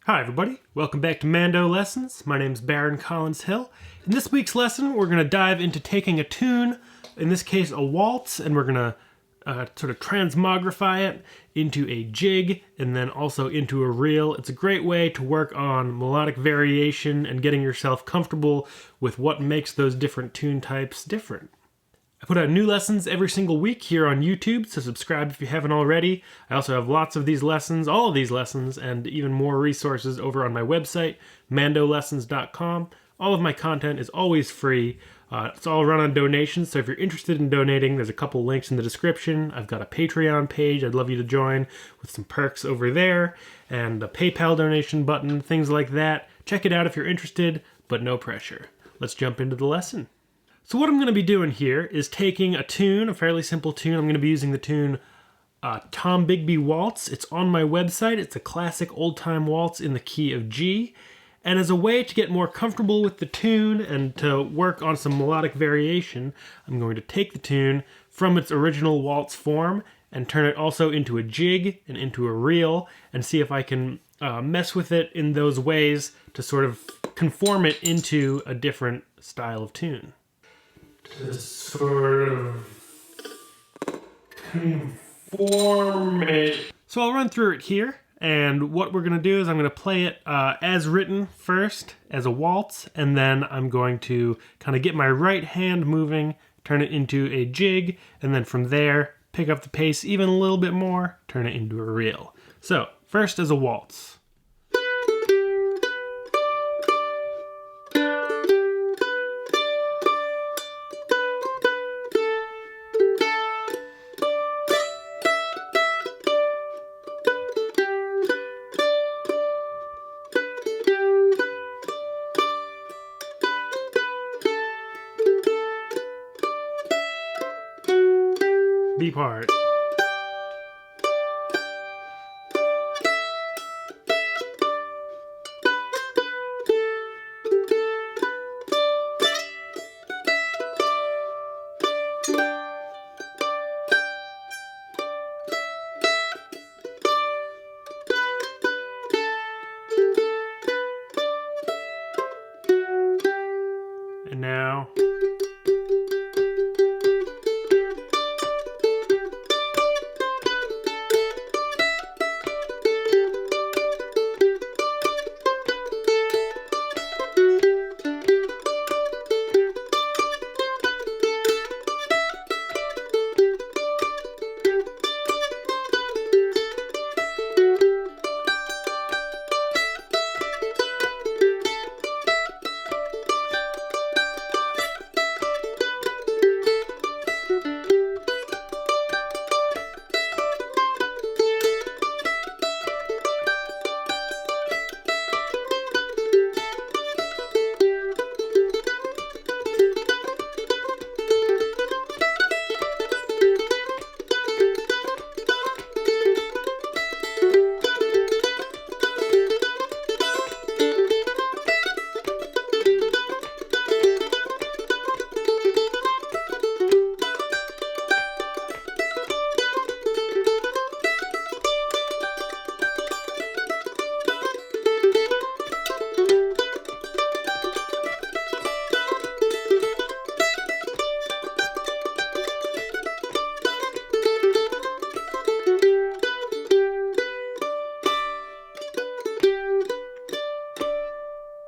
Hi everybody, welcome back to Mando Lessons. My name is Baron Collins Hill. In this week's lesson, we're going to dive into taking a tune, in this case a waltz, and we're going to sort of transmogrify it into a jig and then also into a reel. It's a great way to work on melodic variation and getting yourself comfortable with what makes those different tune types different. I put out new lessons every single week here on YouTube, so subscribe if you haven't already. I also have lots of these lessons, all of these lessons, and even more resources over on my website, mandolessons.com. All of my content is always free. It's all run on donations, so if you're interested in donating, there's a couple links in the description. I've got a Patreon page I'd love you to join with some perks over there, and a PayPal donation button, things like that. Check it out if you're interested, but no pressure. Let's jump into the lesson. So what I'm going to be doing here is taking a tune, a fairly simple tune. I'm going to be using the tune Tom Bigby Waltz. It's on my website. It's a classic old-time waltz in the key of G. And as a way to get more comfortable with the tune and to work on some melodic variation, I'm going to take the tune from its original waltz form and turn it also into a jig and into a reel and see if I can mess with it in those ways to sort of conform it into a different style of tune. To sort of conform it. So I'll run through it here, and what we're going to do is I'm going to play it as written first, as a waltz, and then I'm going to kind of get my right hand moving, turn it into a jig, and then from there, pick up the pace even a little bit more, turn it into a reel. So, first as a waltz. B part. And now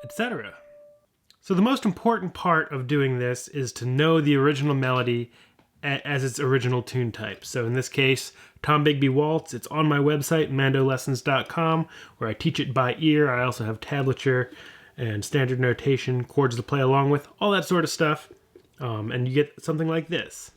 etc. So the most important part of doing this is to know the original melody as its original tune type. So in this case, Tom Bigby Waltz, it's on my website, mandolessons.com, where I teach it by ear. I also have tablature and standard notation, chords to play along with, all that sort of stuff. And you get something like this.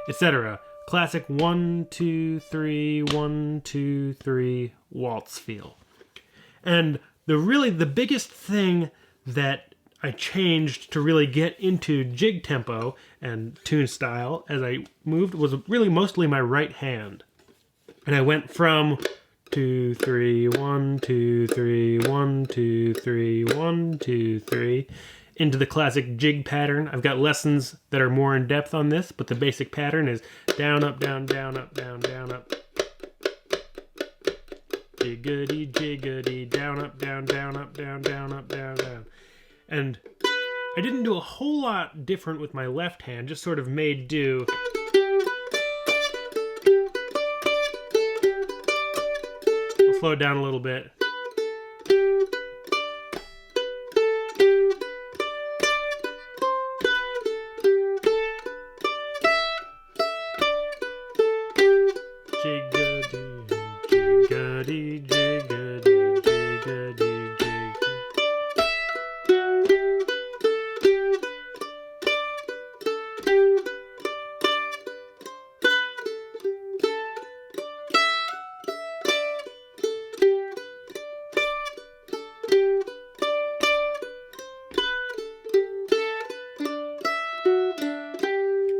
Etc. Classic 1, 2, 3, 1, 2, 3 waltz feel. And the biggest thing that I changed to really get into jig tempo and tune style as I moved was really mostly my right hand. And I went from 2, 3, 1, 2, 3, 1, 2, 3, 1, 2, 3 into the classic jig pattern. I've got lessons that are more in depth on this, but the basic pattern is down, up, down, down, up, down, down, up. Jiggity, jiggity, down, up, down, down, up, down, down, up, down, down. And I didn't do a whole lot different with my left hand, just sort of made do. I'll slow it down a little bit. Jiggity, jiggity, jiggity, jiggity, jig.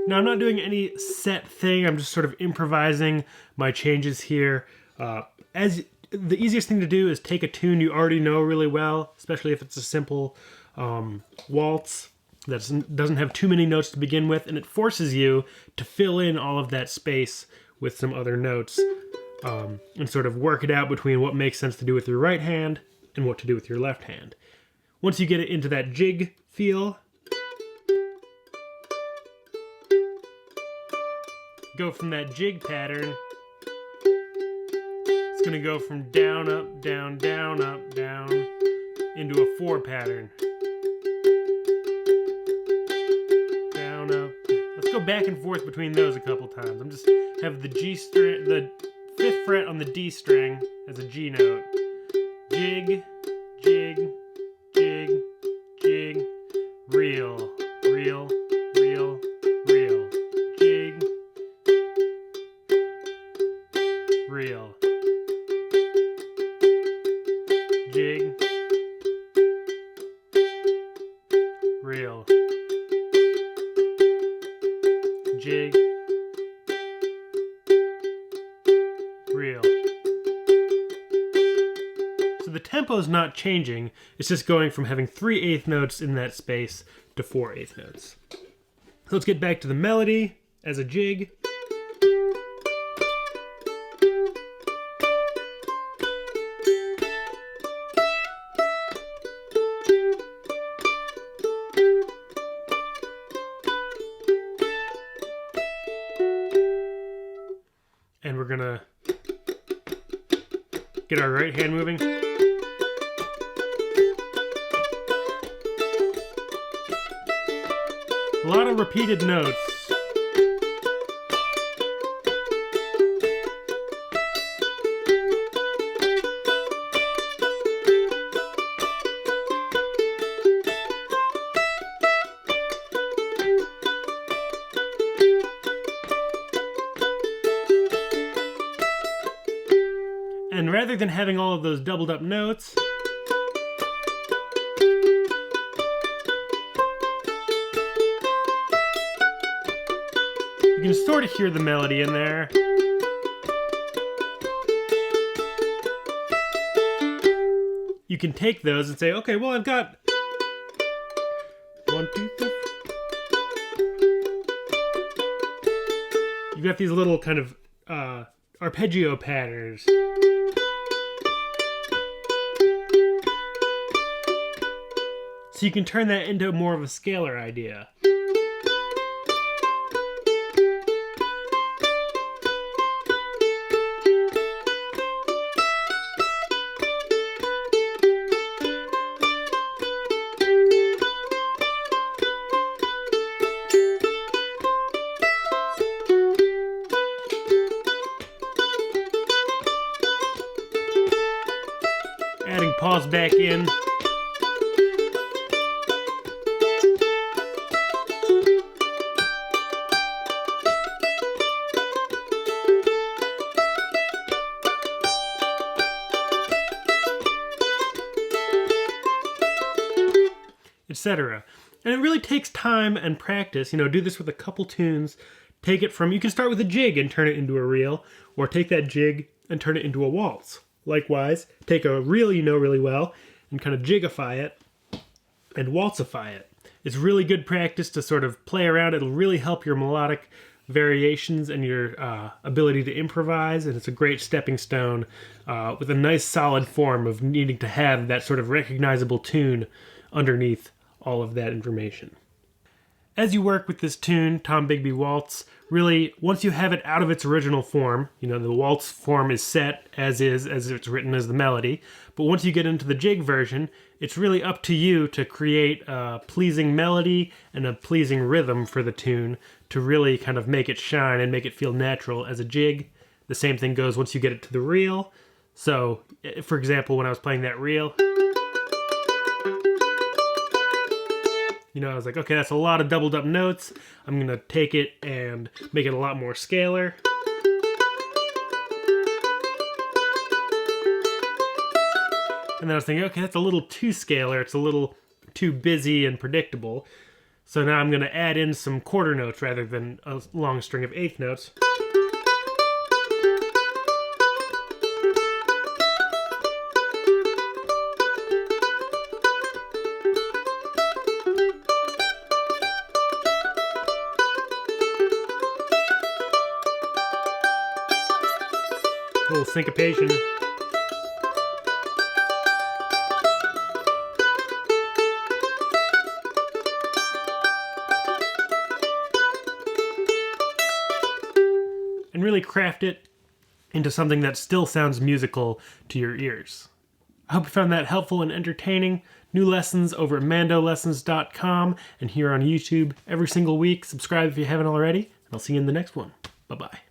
Now, I'm not doing any set thing. I'm just sort of improvising my changes here. As the easiest thing to do is take a tune you already know really well, especially if it's a simple waltz that doesn't have too many notes to begin with, and it forces you to fill in all of that space with some other notes and sort of work it out between what makes sense to do with your right hand and what to do with your left hand. Once you get it into that jig feel, go from that jig pattern. It's going to go from down, up, down, down, up, down into a 4 pattern. Down, up. Let's go back and forth between those a couple times. I'm just have the G string, the 5th fret on the D string as a G note. Jig, jig, jig, jig, reel, reel, reel, reel, jig, reel, jig, reel, jig, reel. So the tempo's not changing, it's just going from having 3/8 notes in that space to 4/8 notes. So let's get back to the melody as a jig. And we're gonna get our right hand moving. A lot of repeated notes. And rather than having all of those doubled up notes, you can sort of hear the melody in there. You can take those and say, okay, well, I've got 1, 2, 3. You've got these little kind of arpeggio patterns. So you can turn that into more of a scalar idea. Adding pause back in. Etc. And it really takes time and practice. You know, do this with a couple tunes take it from, you can start with a jig and turn it into a reel, or take that jig and turn it into a waltz. Likewise, take a reel you know really well and kind of jigify it and waltzify it. It's really good practice to sort of play around. It'll really help your melodic variations and your ability to improvise, and it's a great stepping stone with a nice solid form of needing to have that sort of recognizable tune underneath all of that information. As you work with this tune, Tom Bigby Waltz, really, once you have it out of its original form, you know, the waltz form is set as it's written as the melody, but once you get into the jig version, it's really up to you to create a pleasing melody and a pleasing rhythm for the tune to really kind of make it shine and make it feel natural as a jig. The same thing goes once you get it to the reel. So, for example, when I was playing that reel, you know, I was like, okay, that's a lot of doubled up notes. I'm going to take it and make it a lot more scalar. And then I was thinking, okay, that's a little too scalar. It's a little too busy and predictable. So now I'm going to add in some quarter notes rather than a long string of eighth notes. A little syncopation. And really craft it into something that still sounds musical to your ears. I hope you found that helpful and entertaining. New lessons over at mandolessons.com and here on YouTube every single week. Subscribe if you haven't already, and I'll see you in the next one. Bye-bye.